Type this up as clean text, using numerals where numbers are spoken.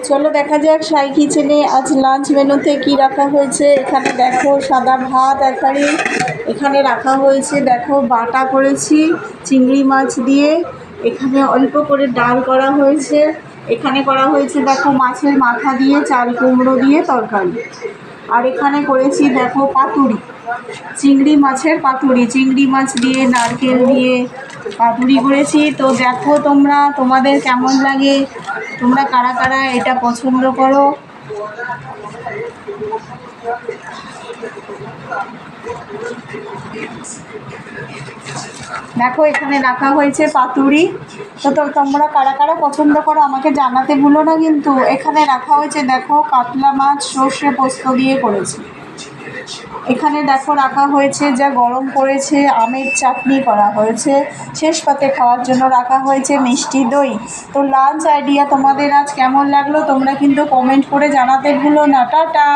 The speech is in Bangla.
চলো দেখা যাক সাই কিচেনে আজ লাঞ্চ মেনুতে কি রাখা হয়েছে। এখানে দেখো সাদা ভাত তরকারি, এখানে রাখা হয়েছে দেখো বাটা করেছি চিংড়ি মাছ দিয়ে, এখানে অল্প করে ডাল করা হয়েছে, এখানে করা হয়েছে দেখো মাছের মাথা দিয়ে চাল কুমড়ো দিয়ে তরকারি, আর এখানে করেছি দেখো পাতুরি, চিংড়ি মাছের পাতুরি, চিংড়ি মাছ দিয়ে নারকেল দিয়ে পাতুরি করেছি। তো দেখো তোমরা, তোমাদের কেমন লাগে, তোমরা কারা কারা এটা পছন্দ করো। দেখো এখানে রাখা হয়েছে পাতুরি। তো তোমরা কারা কারা পছন্দ করো আমাকে জানাতে ভুলো না কিন্তু। এখানে রাখা হয়েছে দেখো কাতলা মাছ সর্ষে পোস্ত দিয়ে করেছি। এখানে দেখো রাখা হয়েছে যা গরম পড়েছে আমের চাটনি করা হয়েছে, শেষ পাতে খাওয়ার জন্য রাখা হয়েছে মিষ্টি দই। তো লাঞ্চ আইডিয়া তোমাদের আজ কেমন লাগলো তোমরা কিন্তু কমেন্ট করে জানাতে ভুলো না। টাটা।